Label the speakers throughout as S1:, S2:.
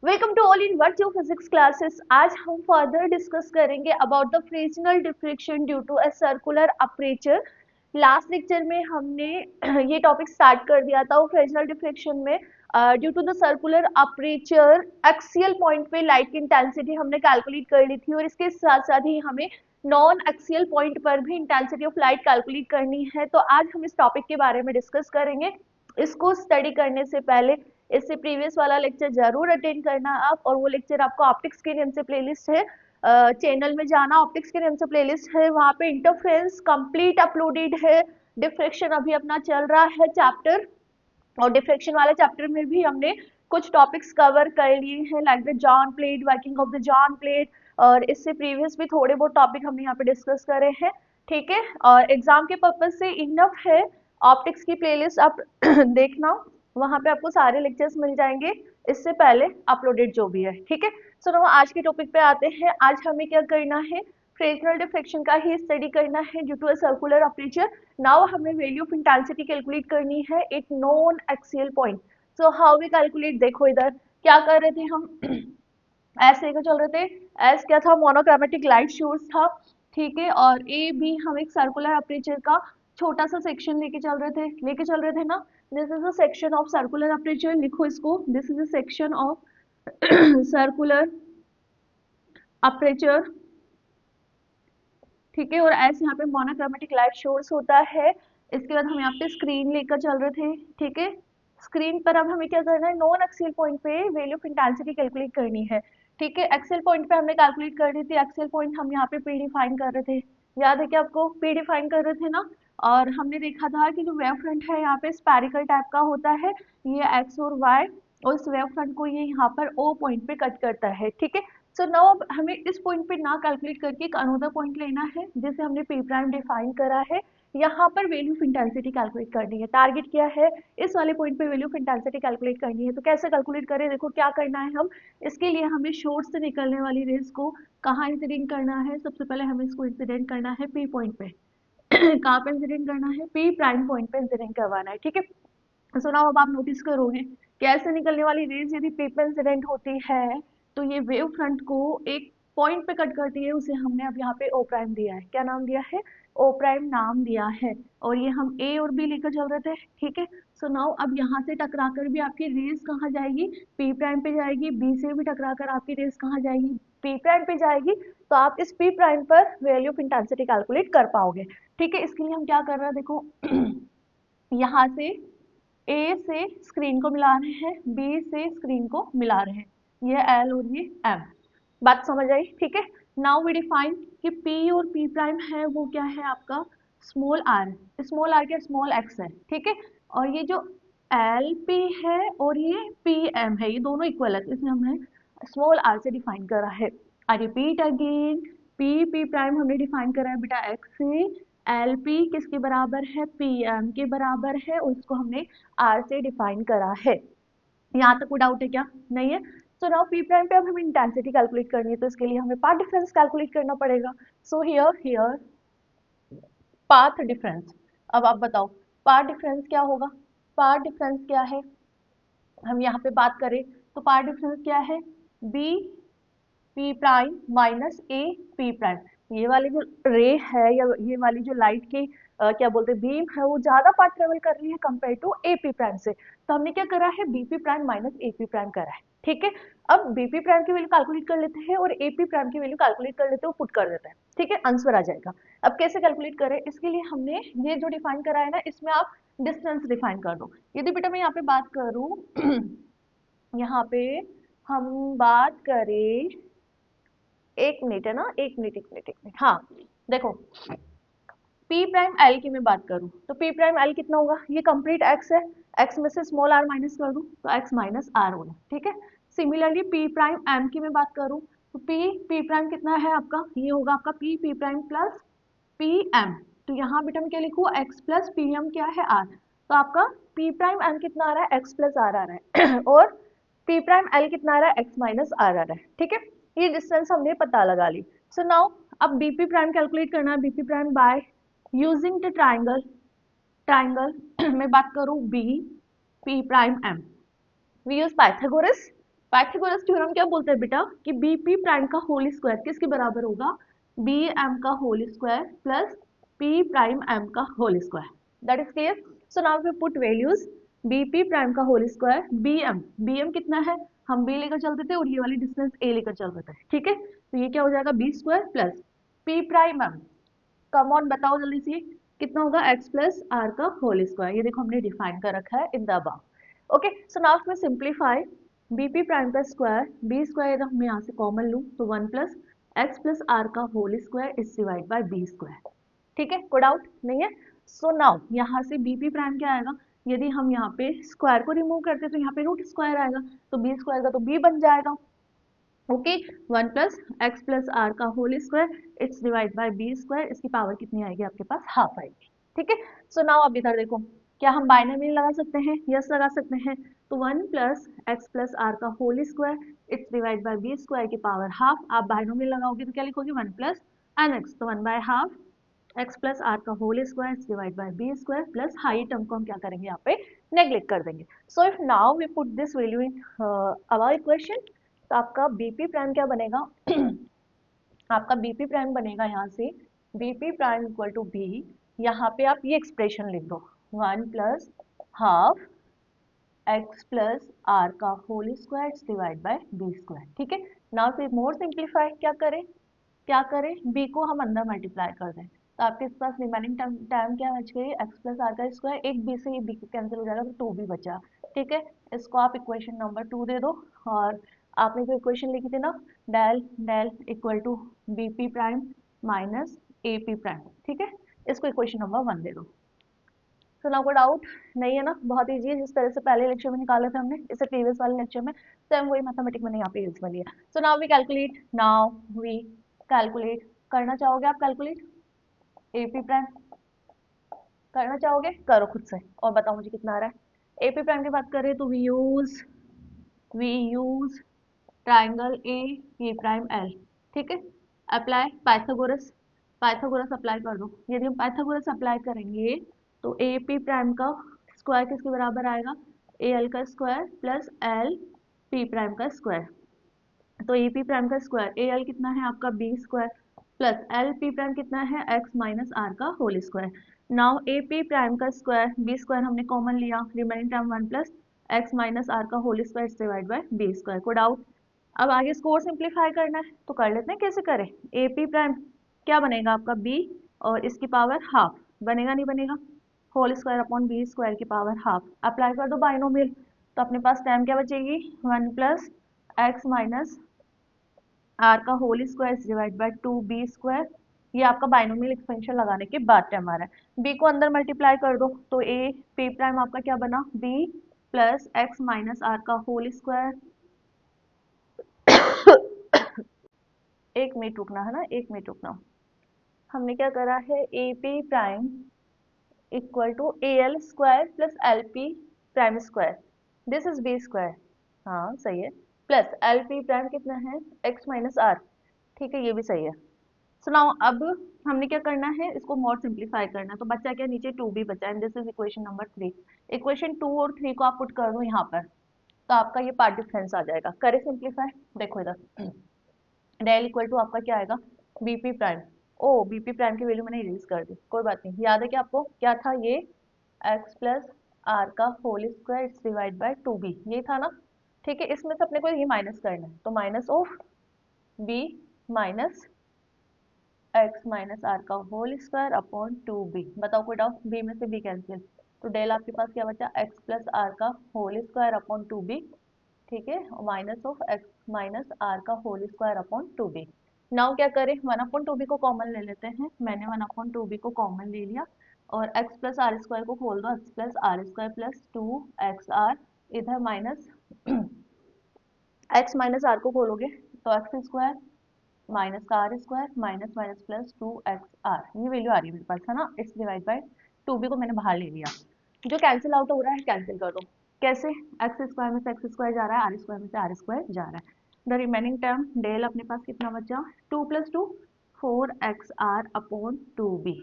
S1: Welcome to all in virtual physics classes. आज हम further discuss करेंगे about the fractional diffraction due to a circular aperture. Last lecture में हमने ये topic start कर दिया था। वो फ्रेक्शनल डिफ्रेक्शन में due to the circular aperture axial point पे लाइट की इंटेंसिटी हमने कैलकुलेट कर ली थी, और इसके साथ साथ ही हमें नॉन एक्सियल पॉइंट पर भी इंटेंसिटी ऑफ लाइट कैलकुलेट करनी है। तो आज हम इस टॉपिक के बारे में डिस्कस करेंगे। इसको स्टडी करने से पहले इससे प्रीवियस वाला लेक्चर जरूर अटेंड करना आप, और वो लेक्चर आपको ऑप्टिक्स के नाम से प्लेलिस्ट है, चैनल में जाना, ऑप्टिक्स के नाम से प्लेलिस्ट है, वहाँ पे इंटरफेरेंस कंप्लीट अपलोडेड है। डिफ्रेक्शन अभी अपना चल रहा है चैप्टर, और डिफ्रेक्शन वाले चैप्टर में भी हमने कुछ टॉपिक्स कवर कर लिए हैं, like the John plate, working of the John plate, और इससे प्रीवियस भी थोड़े बहुत टॉपिक हमने यहाँ पे डिस्कस करे हैं। ठीक है, और एग्जाम के पर्पज से इनफ है। ऑप्टिक्स की प्लेलिस्ट आप देखना, वहां पे आपको सारे लेक्चर्स मिल जाएंगे इससे पहले अपलोडेड जो भी है। ठीक है, सो आज के टॉपिक पे आते हैं। आज हमें क्या करना है, फ्रेक्शनल डिफ्रेक्शन का ही स्टडी करना है due to a circular aperture. Now हमें वैल्यू ऑफ इंटेंसिटी कैलकुलेट करनी है एक non axial point. So how we calculate, देखो इधर क्या कर रहे थे हम ऐसे लेकर चल रहे थे। एस क्या था, मोनोक्रोमेटिक लाइट सोर्स था। ठीक है, और ए बी हम एक सर्कुलर अपर्चर का छोटा सा सेक्शन लेके चल रहे थे ना। This is a section of circular aperture, लिखो इसको, this is a section of circular aperture. ठीक है, और ऐसे यहाँ पे मोनोक्रोमेटिक लाइट सोर्स होता है। इसके बाद हम यहाँ पे स्क्रीन लेकर चल रहे थे। ठीक है, स्क्रीन पर अब हमें क्या करना है, नॉन एक्सियल पॉइंट पे वैल्यू ऑफ इंटेंसिटी कैलकुलेट करनी है। ठीक है, एक्सियल पॉइंट पे हमने कैलकुलेट कर दी थी। एक्सियल पॉइंट हम यहाँ पे पी डिफाइन कर रहे थे, याद है कि आपको पी डिफाइन कर रहे थे ना। और हमने देखा था कि जो वेव फ्रंट है यहाँ पे स्पेरिकल टाइप का होता है, ये एक्स और वाई, और इस वेव फ्रंट को ये यहाँ पर ओ पॉइंट पे कट करता है। ठीक है, सो नाउ अब हमें इस पॉइंट पे ना कैलकुलेट करके एक अनदर पॉइंट लेना है जिसे हमने पी प्राइम डिफाइन करा है। यहाँ पर वैल्यू ऑफ इंटेंसिटी कैलकुलेट करनी है। टारगेट क्या है, इस वाले पॉइंट पे वैल्यू ऑफ इंटेंसिटी कैलकुलेट करनी है। तो कैसे कैलकुलेट करें, देखो क्या करना है हम। इसके लिए हमें सोर्स से निकलने वाली रेज को कहाँ इंसिडेंट करना है, सबसे पहले हमें इसको इंसिडेंट करना है पी पॉइंट पे। कहाँ पे इंसिडेंट करना है, पी प्राइम पॉइंट पे इंसिडेंट करवाना है। ठीक है, सुना, अब आप नोटिस करोगे कैसे निकलने वाली रेज यदि पे इंसिडेंट होती है तो ये वेव फ्रंट को एक पॉइंट पे कट करती है। उसे हमने अब यहाँ पे ओ प्राइम दिया है। क्या नाम दिया है, ओ प्राइम नाम दिया है, और ये हम ए और बी लेकर चल रहे थे। ठीक है, सो नाउ अब यहाँ से टकराकर भी आपकी रेज कहाँ जाएगी, पी प्राइम पे जाएगी। बी से भी टकराकर आपकी रेज कहाँ जाएगी, पी प्राइम पे जाएगी। तो आप इस पी प्राइम पर वैल्यू ऑफ इंटेंसिटी कैलकुलेट कर पाओगे। ठीक है, इसके लिए हम क्या कर रहे हैं, देखो यहाँ से ए से स्क्रीन को मिला रहे हैं, बी से स्क्रीन को मिला रहे हैं, ये एल और ये एम। बात समझ आई। ठीक है, नाउ वी डिफाइन कि पी और पी प्राइम है वो क्या है आपका, स्मॉल आर। स्मॉल आर क्या, स्मॉल एक्स है। ठीक है, और ये जो एल पी है और ये पी एम है, ये दोनों इक्वल है, तो इसमें हमने स्मॉल आर से डिफाइन करा है। I repeat again, P P prime हमने डिफाइन करा है बेटा एक्स से, एल पी किसके बराबर है, पी एम के बराबर है, और इसको हमने आर से डिफाइन करा है। यहाँ तक कोई डाउट है क्या, नहीं है। सो नाउ पी प्राइम पे अब हमें इंटेंसिटी कैलकुलेट करनी है, तो इसके लिए हमें पाथ डिफरेंस कैलकुलेट करना पड़ेगा। So here path difference. अब आप बताओ पाथ डिफरेंस क्या होगा, पाथ डिफरेंस क्या है, हम यहाँ पे बात करें तो पाथ डिफरेंस क्या है, B P prime minus A P prime. ये वाली जो रे है या ये वाली जो लाइट की क्या बोलते हैं बीम है, वो ज्यादा पाथ ट्रेवल कर रही है compare to A P prime से। तो हमने क्या करा है, BP prime minus A P prime करा है। ठीक है, अब बीपी प्राइम की वैल्यू कैलकुलेट कर लेते हैं और एपी प्राइम की वैल्यू कैलकुलेट कर लेते हैं, पुट कर देते हैं। ठीक है, आंसर आ जाएगा। अब कैसे कैलकुलेट करें, इसके लिए हमने ये जो डिफाइन करा है ना, इसमें आप डिस्टेंस डिफाइन कर दो। यदि बेटा मैं यहाँ पे बात करूँ यहाँ पे हम बात करें, एक मिनट है ना, एक मिनट, हाँ देखो, P प्राइम एल की मैं बात करूं तो P प्राइम एल कितना होगा, ये कंप्लीट x है, x में से स्मॉल r माइनस कर दूं तो x माइनस r होगा। ठीक है, सिमिलरली P प्राइम m की मैं बात करूं तो P प्राइम कितना है आपका, ये होगा आपका P प्राइम प्लस PM। तो यहाँ बेटा मैं क्या लिखूँ, x प्लस PM क्या है r, तो आपका P प्राइम m कितना आ रहा है, x प्लस r आ रहा है और P प्राइम l कितना आ रहा है, x माइनस r आ रहा है। ठीक है, ये डिस्टेंस हमने पता लगा ली। सो नाउ अब BP प्राइम कैलकुलेट करना है, BP prime by using the triangle मैं बात करूं B P prime M, we use Pythagoras. Pythagoras theorem क्या बोलते हैं बेटा कि बीपी प्राइम का होल स्क्वायर किसके बराबर होगा, बी एम का whole square plus P prime M का whole square. That is clear. So now we put values BP prime का होल स्क्वायर बी एम कितना है, हम बी लेकर चलते थे और ये वाली डिस्टेंस ए लेकर चल रहे थे, ठीक है। तो ये क्या हो जाएगा B square plus P prime M, come on बताओ जल्दी से कितना होगा, x प्लस आर का होल स्क्वायर। ये देखो हमने डिफाइन कर रखा है in the above. Okay so now मैं सिंप्लीफाई बीपी प्राइम का स्क्वायर बी स्क्वायर हम यहाँ से कॉमन लूँ तो 1 प्लस एक्स प्लस आर का whole square is divide by B square. ठीक है, कोई डाउट नहीं है। सो नाउ यहाँ से बीपी प्राइम क्या आएगा, यदि हम यहाँ पे स्क्वायर को रिमूव करते तो यहाँ पे रूट स्क्वायर आएगा, तो बी स्क्वायर का तो बी बन जाएगा। Okay 1 plus x plus are का whole square it's divide by B square, इसकी पावर कितनी आएगी आपके पास, हाफ आएगी। ठीक है, सो नाउ अब इधर देखो, क्या हम बाइनोमियल लगा सकते हैं, यस लगा सकते हैं। तो 1 प्लस एक्स प्लस आर का whole square it's divide by B square की पावर हाफ। आप बाइनोमियल लगाओगे तो क्या लिखोगे, 1 प्लस एन एक्स, तो 1 by half x plus are का whole square divide by B square plus high term को हम क्या करेंगे यहाँ पे नेग्लेक्ट कर देंगे। So if now we put this value in our equation, तो आपका बीपी प्राइम क्या बनेगा आपका बीपी प्राइम बनेगा यहाँ से BP prime equal to B, यहाँ पे आप ये एक्सप्रेशन लिख दो 1 plus half x plus are का whole square divide by B square. ठीक है, नाउ फिर मोर सिंप्लीफाई क्या करें बी को हम अंदर मल्टीप्लाई कर दें, तो आपके पास रिमेनिंग टाइम क्या बच गई, एक्स प्लस आर का स्क्वायर, एक बी से ये बी कैंसिल हो जाएगा तो 2 भी बचा। ठीक है, इसको आप इक्वेशन नंबर 2 दे दो, और आपने जो इक्वेशन लिखी थी ना del del equal to B P prime minus A P prime, ठीक है, इसको इक्वेशन नंबर 1 दे दो। तो ना कोई डाउट नहीं है ना, बहुत ईजी है, जिस तरह से पहले लेक्चर में निकाले थे हमने, इससे प्रीवियस वाले लेक्चर में सेम वही मैथमेटिक मैंने यहाँ पे यूज में लिया। सो नाउ वी कैलकुलेट करना चाहोगे आप कैलकुलेट एपी प्राइम, करना चाहोगे करो खुद से और बताओ मुझे कितना आ रहा है। एपी प्राइम की बात करें तो we use triangle A P prime L. ठीक है, अप्लाई पाइथागोरस अप्लाई कर दो। यदि हम पाइथागोरस अप्लाई करेंगे तो ए पी प्राइम का स्क्वायर किसके बराबर आएगा, ए एल का square plus L P prime का स्क्वायर। तो ए पी प्राइम का स्क्वायर ए एल कितना है आपका B square plus L P prime कितना है एक्स माइनस आर का whole square. Now A P prime का स्क्वायर बी स्क्वायर हमने कॉमन लिया, remaining term 1 plus x minus are का whole square divide by B square. को doubt, अब आगे इसको और सिंप्लीफाई करना है तो कर लेते हैं, कैसे करें। ए पी प्राइम क्या बनेगा आपका बी और इसकी पावर हाफ, बनेगा नहीं बनेगा, whole square upon B square की पावर हाफ। अप्लाई कर दो बाइनोमियल, तो अपने पास टर्म क्या बचेगी 1 प्लस एक्स माइनस आर का whole square divide by 2b square. ये आपका बाइनोमियल एक्सपेंशन लगाने के बाद टर्म आ रहा है। b को अंदर मल्टीप्लाई कर दो तो a p प्राइम आपका क्या बना b plus x minus are का होल स्क्वायर। एक मिनट रुकना है ना, एक मिनट रुकना। हमने क्या करा है A P prime equal to A L square plus L P prime square, this is B square, हाँ सही है, प्लस एल पी प्राइम कितना है एक्स माइनस आर। ठीक है, ये भी सही है। सुनाओ अब हमने क्या करना है, इसको मोर सिंप्लीफाई करना है, तो बच्चा क्या नीचे 2b बचा है, this is equation number 3। Equation 2 और 3 को आप पुट कर दो यहाँ पर, तो आपका ये पार्ट डिफरेंस आ जाएगा। करे सिंप्लीफाई, देखो इधर डेल इक्वल टू आपका क्या आएगा बीपी प्राइम, ओ बीपी प्राइम की वैल्यू मैंने इरेज कर दी, कोई बात नहीं, याद है कि आपको क्या था ये एक्स प्लस आर का whole square divide by 2b, ये था ना। ठीक है, इसमें से अपने को ये माइनस करना है, तो minus of b minus x minus are का होल स्क्वायर अपॉन 2b। बताओ कोई डाउट, b में से b कैंसिल, तो डेल आपके पास क्या बचा एक्स प्लस आर का होल स्क्वायर अपॉन 2b। ठीक है, minus of x minus are का whole square upon 2b। Now क्या करें 1 अपॉन 2b को कॉमन ले लेते हैं, मैंने 1 अपॉन 2b को कॉमन ले लिया, और x प्लस आर स्क्वायर को खोल दो, x plus R square plus 2xr, इधर माइनस x माइनस आर को खोलोगे तो एक्स स्क्वायर माइनस का R square minus minus plus 2xr, ये वैल्यू आ रही है मेरे पास है ना, इट्स डिवाइड बाय 2b को मैंने बाहर ले लिया, जो कैंसिल आउट हो रहा है कैंसिल कर दो। कैसे, एक्स स्क्वायर में से एक्स स्क्वायर जा रहा है, आर स्क्वायर में से आर स्क्वायर जा रहा है, द रिमेनिंग टर्म डेल अपने पास कितना बचा 2 प्लस 2 4xr अपॉन 2b।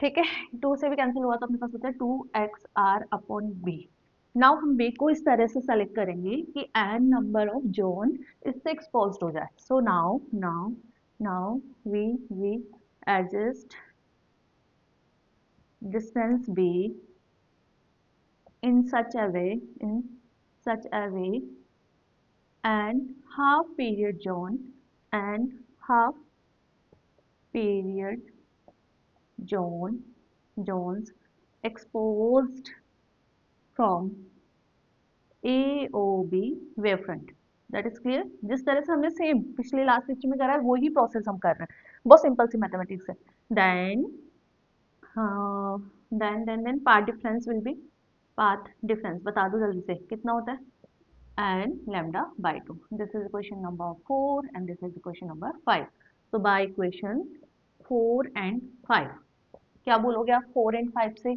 S1: ठीक है, 2 से भी कैंसिल हुआ तो अपने पास बचा 2xr अपॉन b। नाउ हम बी को इस तरह से सेलेक्ट करेंगे कि एन नंबर ऑफ जोन इससे एक्सपोज हो जाए. So now now now we adjust distance b in such a way and half period zone and half period zones exposed from AOB wavefront. That is clear. जिस तरह से हमने same पिछले last lecture में करा है वही प्रोसेस हम कर रहे हैं. बहुत सिंपल सी मैथमेटिक्स है. Then then path difference will be. Path difference बता दो जल्दी से कितना होता है. and lambda by 2. This is equation number 4 and this is equation number 5. So by equation 4 and 5 क्या बोलोगे आप 4 and 5 से.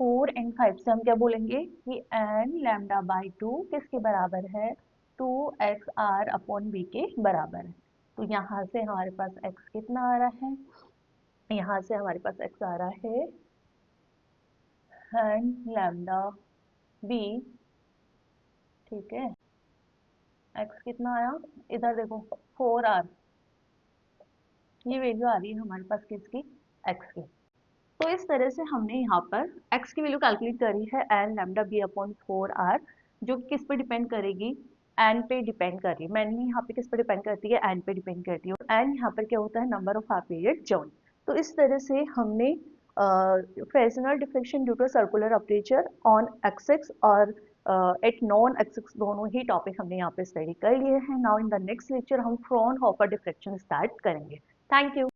S1: 4 and 5 से हम क्या बोलेंगे कि n lambda by 2 किसके बराबर है 2xr upon b के बराबर है. तो यहाँ से हमारे पास x कितना आ रहा है. यहाँ से हमारे पास x आ रहा है n lambda b. ठीक है. x कितना आया इधर देखो 4r. ये वैल्यू आ रही है हमारे पास किसकी x की. तो इस तरह से हमने यहाँ पर x की वैल्यू कैलकुलेट करी है N lambda B upon 4r जो किस पे डिपेंड करेगी एन पे डिपेंड कर रही है. मैंने यहाँ पे किस पे डिपेंड करती है एन पे डिपेंड करती है. और एन यहाँ पर क्या होता है number of half period zone. तो इस तरह से हमने Fresnel deflection due to circular aperture on axis और एट नॉन एक्सिस दोनों ही टॉपिक हमने यहाँ पे स्टडी कर लिए हैं. Now in the next lecture हम फ्रॉनहोफर डिफ्लेक्शन स्टार्ट करेंगे. Thank you.